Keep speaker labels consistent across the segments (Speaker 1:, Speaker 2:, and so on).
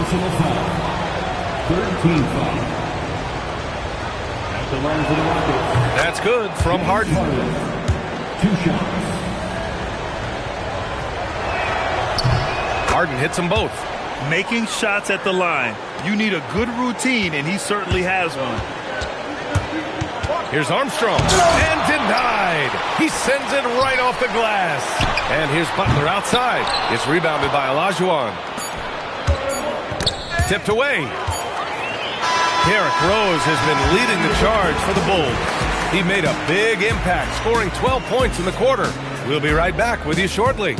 Speaker 1: personal foul. Third team foul. At the line for the Rockets.
Speaker 2: That's good from Harden.
Speaker 1: 2 shots.
Speaker 2: Harden hits them both.
Speaker 3: Making shots at the line. You need a good routine, and he certainly has one.
Speaker 2: Here's Armstrong. And denied. He sends it right off the glass. And here's Butler outside. It's rebounded by Olajuwon. Tipped away. Derrick Rose has been leading the charge for the Bulls. He made a big impact, scoring 12 points in the quarter. We'll be right back with you shortly.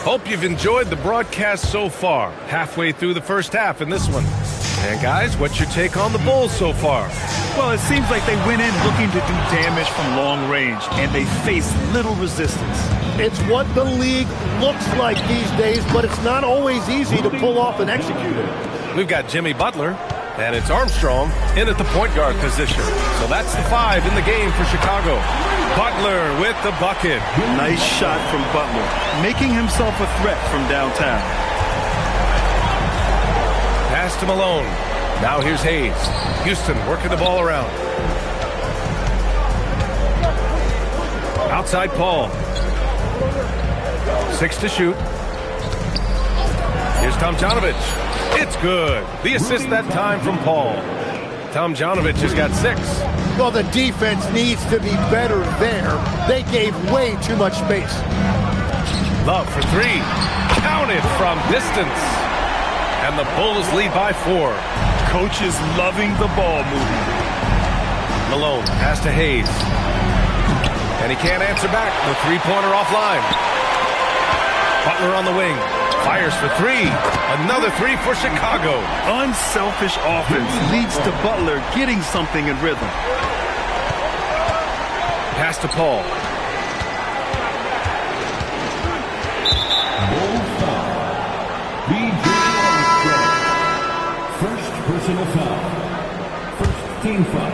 Speaker 2: Hope you've enjoyed the broadcast so far. Halfway through the first half in this one. And guys, what's your take on the Bulls so far?
Speaker 3: Well, it seems like they went in looking to do damage from long range, and they faced little resistance.
Speaker 4: It's what the league looks like these days, but it's not always easy to pull off and execute it.
Speaker 2: We've got Jimmy Butler, and it's Armstrong in at the point guard position. So that's the 5 in the game for Chicago. Butler with the bucket.
Speaker 3: Nice shot from Butler, making himself a threat from downtown.
Speaker 2: Pass to Malone. Now here's Hayes. Houston working the ball around. Outside Paul. 6 to shoot. Here's Tomjanovich. It's good. The assist that time from Paul. Tomjanovich has got 6.
Speaker 4: Well, the defense needs to be better there. They gave way too much space.
Speaker 2: Love for 3. Counted from distance. And the Bulls lead by 4.
Speaker 3: Coach is loving the ball movement.
Speaker 2: Malone, pass to Hayes. And he can't answer back. The three-pointer offline. Butler on the wing. Fires for 3. Another 3 for Chicago.
Speaker 3: Unselfish offense leads to Butler getting something in rhythm.
Speaker 2: Pass to Paul.
Speaker 1: First personal foul. First team foul.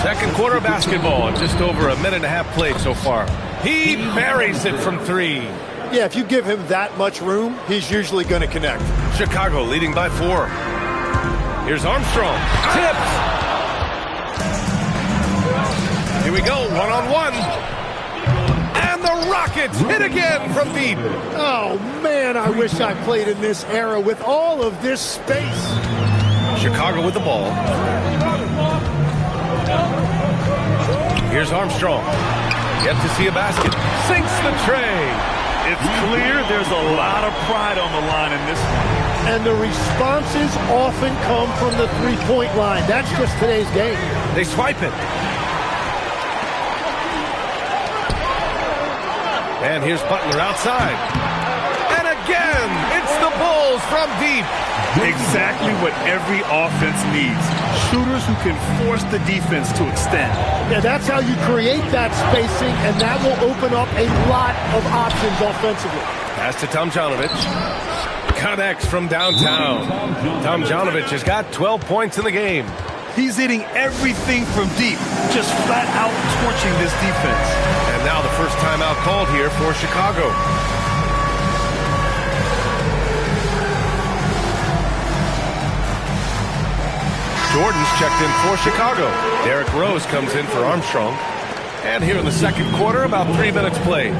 Speaker 2: Second quarter of basketball. Just over a minute and a half played so far. He buries it from 3.
Speaker 4: Yeah, if you give him that much room, he's usually going to connect.
Speaker 2: Chicago leading by 4. Here's Armstrong. Tipped. Here we go, one-on-one. And the Rockets hit again from deep.
Speaker 4: Oh, man, I wish I played in this era with all of this space.
Speaker 2: Chicago with the ball. Here's Armstrong. Yet to see a basket. Sinks the tray.
Speaker 3: It's clear there's a lot of pride on the line in this one.
Speaker 4: And the responses often come from the three-point line. That's just today's game.
Speaker 2: They swipe it. And here's Butler outside. And again, it's the Bulls from deep.
Speaker 3: Exactly what every offense needs. Shooters who can force the defense to extend.
Speaker 4: Yeah, that's how you create that spacing, and that will open up a lot of options offensively.
Speaker 2: Pass to Tomjanovich. Connects from downtown. Tomjanovich has got 12 points in the game.
Speaker 3: He's hitting everything from deep, just flat out torching this defense.
Speaker 2: And now the first timeout called here for Chicago. Jordan's checked in for Chicago. Derrick Rose comes in for Armstrong. And here in the second quarter, about 3 minutes played.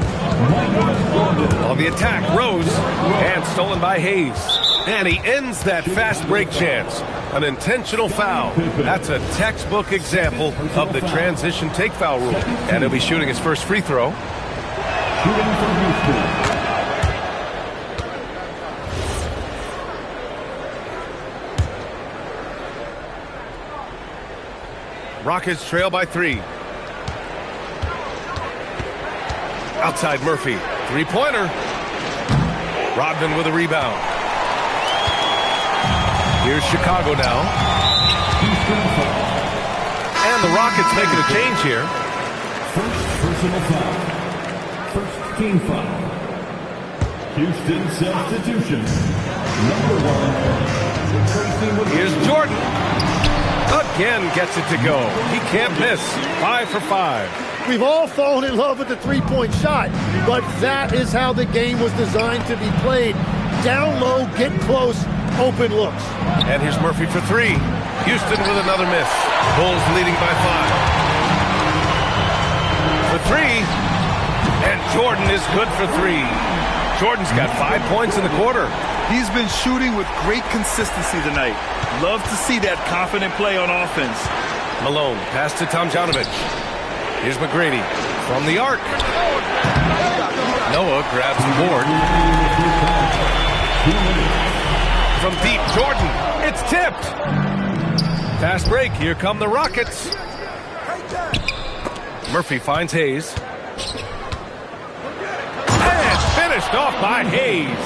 Speaker 2: On the attack, Rose. And stolen by Hayes. And he ends that fast break chance. An intentional foul. That's a textbook example of the transition take foul rule. And he'll be shooting his first free throw.
Speaker 1: Shooting from Houston.
Speaker 2: Rockets trail by 3. Outside Murphy. Three-pointer. Rodman with a rebound. Here's Chicago now. And the Rockets making a change here.
Speaker 1: First personal foul. First team foul. Houston substitution. Number 1.
Speaker 2: Here's Jordan. A again gets it to go. He can't miss. 5 for 5.
Speaker 4: We've all fallen in love with the three-point shot, but that is how the game was designed to be played. Down low, get close, open looks.
Speaker 2: And here's Murphy for 3. Houston with another miss. Bulls leading by 5. For 3. And Jordan is good for 3. Jordan's got 5 points in the quarter.
Speaker 3: He's been shooting with great consistency tonight. Love to see that confident play on offense.
Speaker 2: Malone, pass to Tomjanovich. Here's McGrady from the arc. Noah grabs the board. From deep, Jordan. It's tipped. Fast break. Here come the Rockets. Murphy finds Hayes. And finished off by Hayes.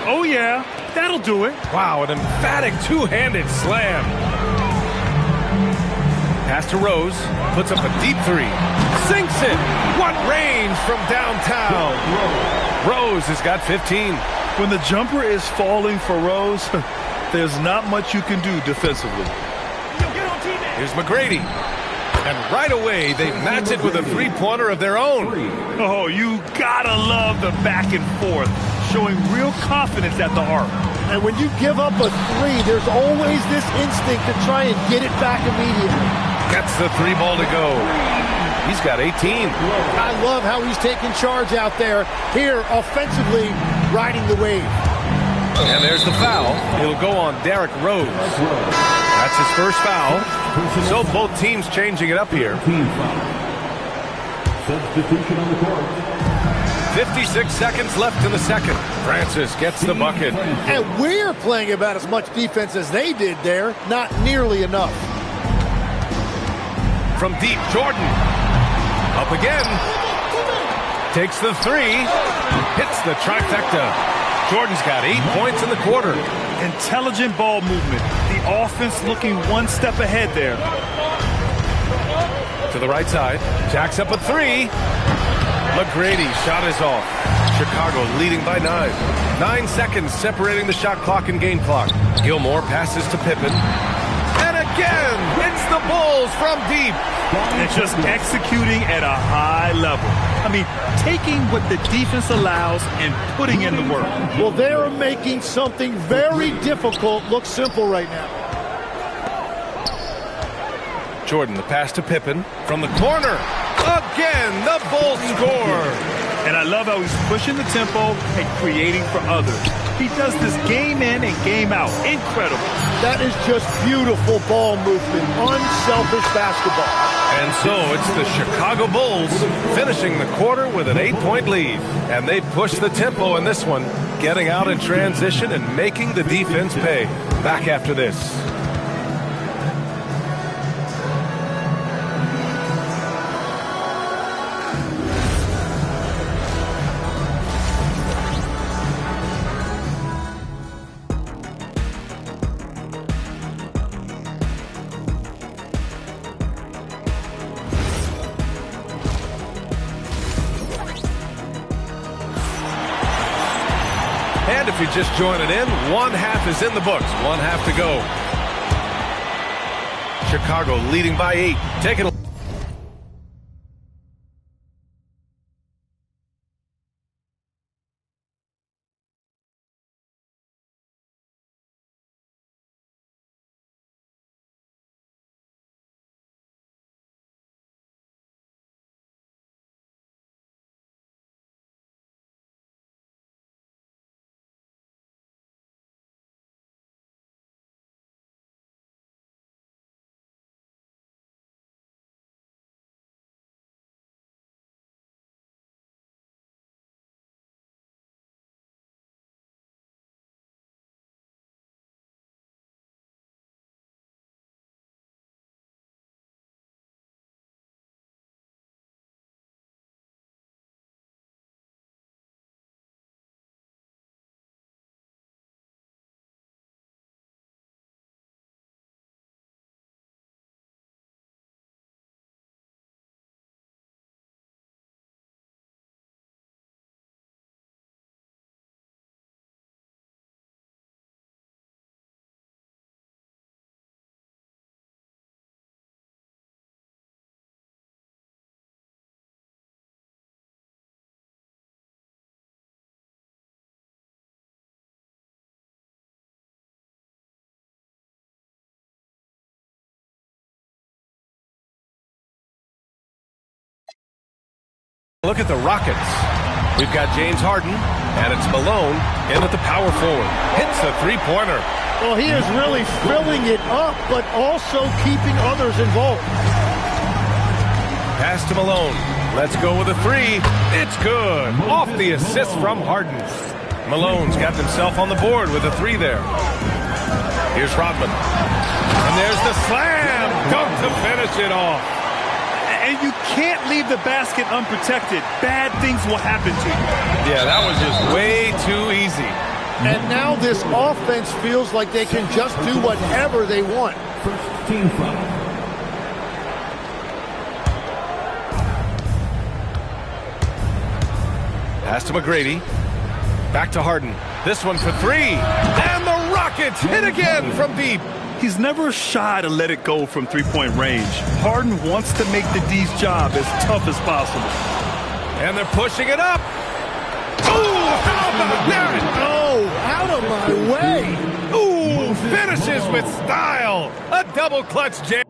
Speaker 3: Oh, yeah. That'll do it.
Speaker 2: Wow, an emphatic two-handed slam. Pass to Rose. Puts up a deep 3. Sinks it. What range from downtown. Rose has got 15.
Speaker 3: When the jumper is falling for Rose, there's not much you can do defensively.
Speaker 2: Here's McGrady. And right away, they match it with a three-pointer of their own.
Speaker 3: Oh, you gotta love the back and forth, showing real confidence at the arc.
Speaker 4: And when you give up a 3, there's always this instinct to try and get it back immediately.
Speaker 2: Gets the 3 ball to go. He's got 18.
Speaker 4: I love how he's taking charge out there. Here, offensively, riding the wave.
Speaker 2: And there's the foul. It'll go on Derrick Rose. That's his first foul. So both teams changing it up here.
Speaker 1: Team foul. Substitution on the court.
Speaker 2: 56 seconds left in the second. Francis gets the bucket.
Speaker 4: And we're playing about as much defense as they did there. Not nearly enough.
Speaker 2: From deep, Jordan. Up again. Takes the 3. Hits the trifecta. Jordan's got 8 points in the quarter.
Speaker 3: Intelligent ball movement. The offense looking one step ahead there.
Speaker 2: To the right side. Jacks up a 3. McGrady shot is off. Chicago leading by 9. 9 seconds separating the shot clock and game clock. Gilmore passes to Pippen. And again, it's the Bulls from deep.
Speaker 3: And just executing at a high level. I mean, taking what the defense allows and putting in the work.
Speaker 4: Well, they're making something very difficult look simple right now.
Speaker 2: Jordan, the pass to Pippen. From the corner. Again, the Bulls score.
Speaker 3: And I love how he's pushing the tempo and creating for others. He does this game in and game out. Incredible.
Speaker 4: That is just beautiful ball movement. Unselfish basketball.
Speaker 2: And so it's the Chicago Bulls finishing the quarter with an 8-point lead. And they push the tempo in this one, getting out in transition and making the defense pay. Back after this. And if you're just joining in, 1/2 is in the books. 1/2 to go. Chicago leading by 8. Taking a Look at the Rockets. We've got James Harden, and it's Malone in at the power forward. Hits a three-pointer.
Speaker 4: Well, he is really filling it up, but also keeping others involved.
Speaker 2: Pass to Malone. Let's go with a three. It's good. Off the assist from Harden. Malone's got himself on the board with a three there. Here's Rodman. And there's the slam dunk to finish it off.
Speaker 3: And you can't leave the basket unprotected. Bad things will happen to you.
Speaker 2: Yeah, that was just way too easy.
Speaker 4: And now this offense feels like they can just do whatever they want.
Speaker 1: First team foul.
Speaker 2: Pass to McGrady. Back to Harden. This one for three. And the Rockets hit again from deep.
Speaker 3: He's never shy to let it go from three-point range. Harden wants to make the D's job as tough as possible.
Speaker 2: And they're pushing it up. Ooh, how about that?
Speaker 4: Oh, out of my way.
Speaker 2: Ooh, finishes with style. A double clutch jam.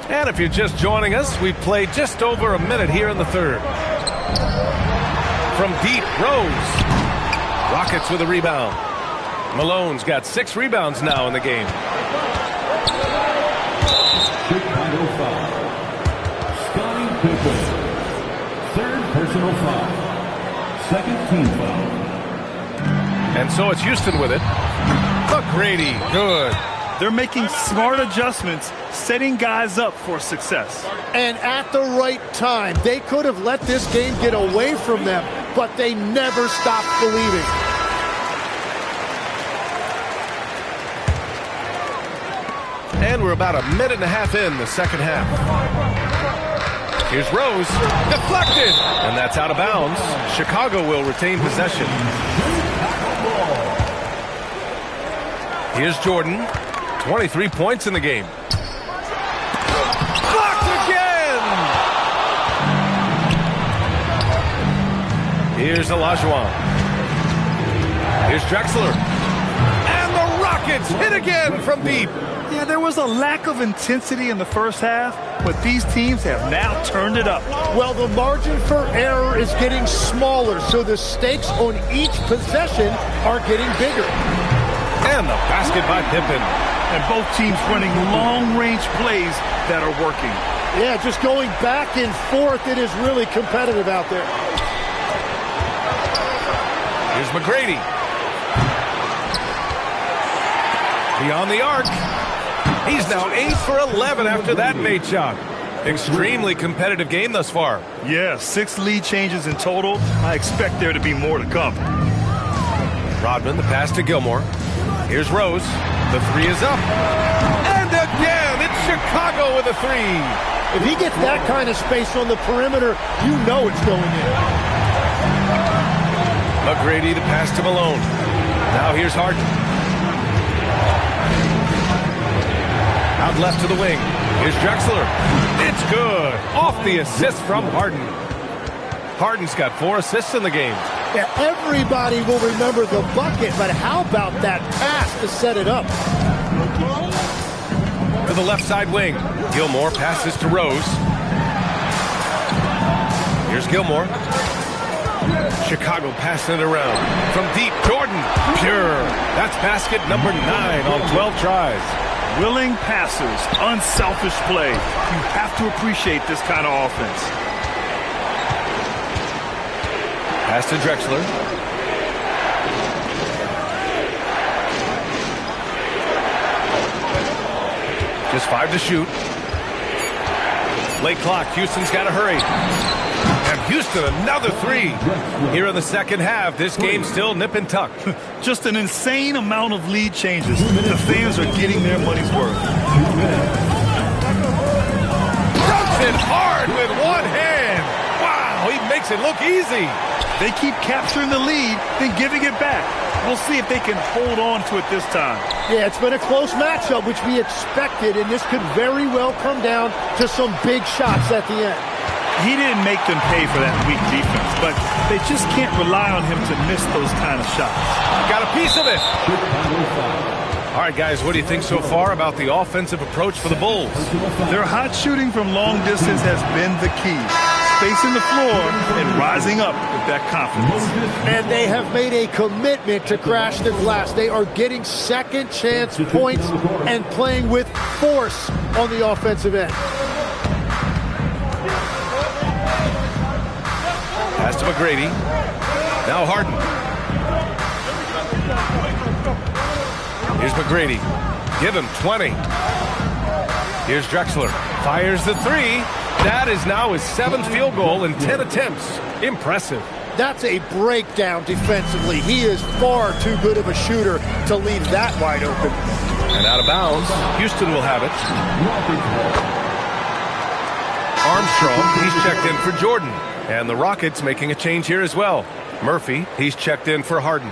Speaker 2: And if you're just joining us, we played just over a minute here in the third. From deep, Rose. Rockets with a rebound. Malone's got 6 rebounds now in the game.
Speaker 1: Chicago foul. Scottie Pippen. Third personal foul. Second team foul.
Speaker 2: And so it's Houston with it. McGrady, good.
Speaker 3: They're making smart adjustments, setting guys up for success.
Speaker 4: And at the right time, they could have let this game get away from them, but they never stopped believing.
Speaker 2: And we're about a minute and a half in the second half. Here's Rose, deflected, and that's out of bounds. Chicago will retain possession. Here's Jordan, 23 points in the game. Blocked again! Here's Olajuwon. Here's Drexler. And the Rockets hit again from deep.
Speaker 3: Yeah, there was a lack of intensity in the first half, but these teams have now turned it up.
Speaker 4: Well, the margin for error is getting smaller, so the stakes on each possession are getting bigger.
Speaker 2: And the basket by Pippen.
Speaker 3: And both teams running long-range plays that are working.
Speaker 4: Yeah, just going back and forth, it is really competitive out there.
Speaker 2: Here's McGrady. Beyond the arc. He's now 8 for 11 after that made shot. Extremely competitive game thus far.
Speaker 3: Yeah, 6 lead changes in total. I expect there to be more to come.
Speaker 2: Rodman, the pass to Gilmore. Here's Rose. The three is up. And again, it's Chicago with a three.
Speaker 4: If he gets that kind of space on the perimeter, you know it's going in.
Speaker 2: McGrady, the pass to Malone. Now here's Harden. Out left to the wing. Here's Drexler. It's good. Off the assist from Harden. Harden's got 4 assists in the game.
Speaker 4: Yeah, everybody will remember the bucket, but how about that pass to set it up?
Speaker 2: To the left side wing. Gilmore passes to Rose. Here's Gilmore. Chicago passing it around. From deep, Jordan. Pure. That's basket number 9 on 12 tries.
Speaker 3: Willing passers, unselfish play. You have to appreciate this kind of offense.
Speaker 2: Pass to Drexler. Just 5 to shoot. Late clock. Houston's got to hurry. And Houston, another 3. Here in the second half, this game's still nip and tuck.
Speaker 3: Just an insane amount of lead changes. The fans are getting their money's worth.
Speaker 2: Dunks it hard with one hand. Wow, he makes it look easy.
Speaker 3: They keep capturing the lead, then giving it back. We'll see if they can hold on to it this time.
Speaker 4: Yeah, it's been a close matchup, which we expected, and this could very well come down to some big shots at the end.
Speaker 3: He didn't make them pay for that weak defense, but they just can't rely on him to miss those kind of shots.
Speaker 2: Got a piece of it. All right, guys, what do you think so far about the offensive approach for the Bulls?
Speaker 3: Their hot shooting from long distance has been the key. Spacing the floor and rising up with that confidence.
Speaker 4: And they have made a commitment to crash the glass. They are getting second chance points and playing with force on the offensive end.
Speaker 2: Pass to McGrady. Now Harden. Here's McGrady. Give him 20. Here's Drexler. Fires the 3. That is now his 7th field goal in 10 attempts. Impressive.
Speaker 4: That's a breakdown defensively. He is far too good of a shooter to leave that wide open.
Speaker 2: And out of bounds. Houston will have it. Armstrong, he's checked in for Jordan. And the Rockets making a change here as well. Murphy, he's checked in for Harden.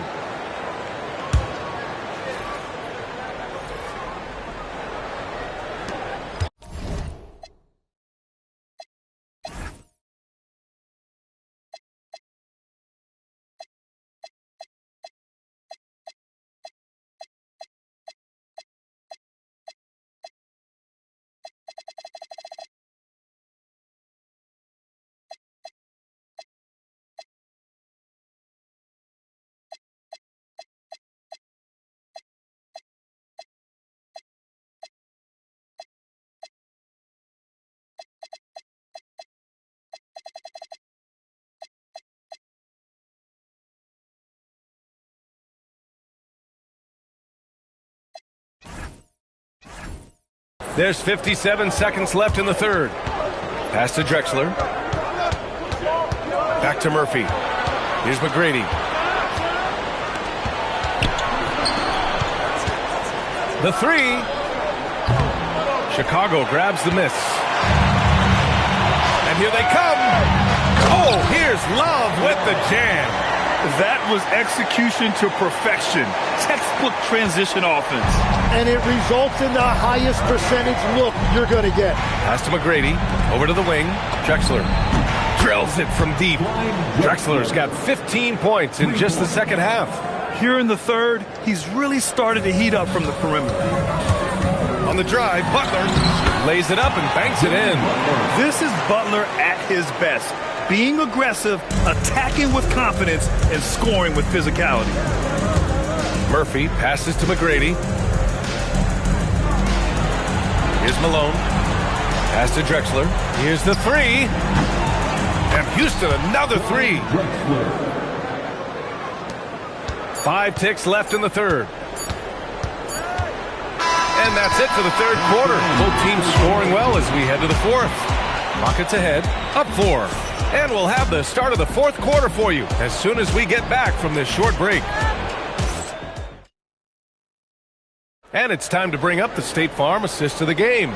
Speaker 2: There's 57 seconds left in the third. Pass to Drexler. Back to Murphy. Here's McGrady. The 3. Chicago grabs the miss. And here they come. Oh, here's Love with the jam.
Speaker 3: That was execution to perfection. Textbook transition offense.
Speaker 4: And it results in the highest percentage look you're going to get.
Speaker 2: Pass to McGrady. Over to the wing. Drexler drills it from deep. Drexler's got 15 points in just the second half.
Speaker 3: Here in the third, he's really started to heat up from the perimeter.
Speaker 2: On the drive, Butler lays it up and banks it in.
Speaker 3: This is Butler at his best. Being aggressive, attacking with confidence, and scoring with physicality.
Speaker 2: Murphy passes to McGrady. Here's Malone. Pass to Drexler. Here's the 3. And Houston, another 3. 5 ticks left in the third. And that's it for the third quarter. Both teams scoring well as we head to the fourth. Rockets ahead, up 4. And we'll have the start of the fourth quarter for you as soon as we get back from this short break. And it's time to bring up the State Farm assist of the game.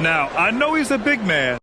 Speaker 3: Now, I know he's a big man,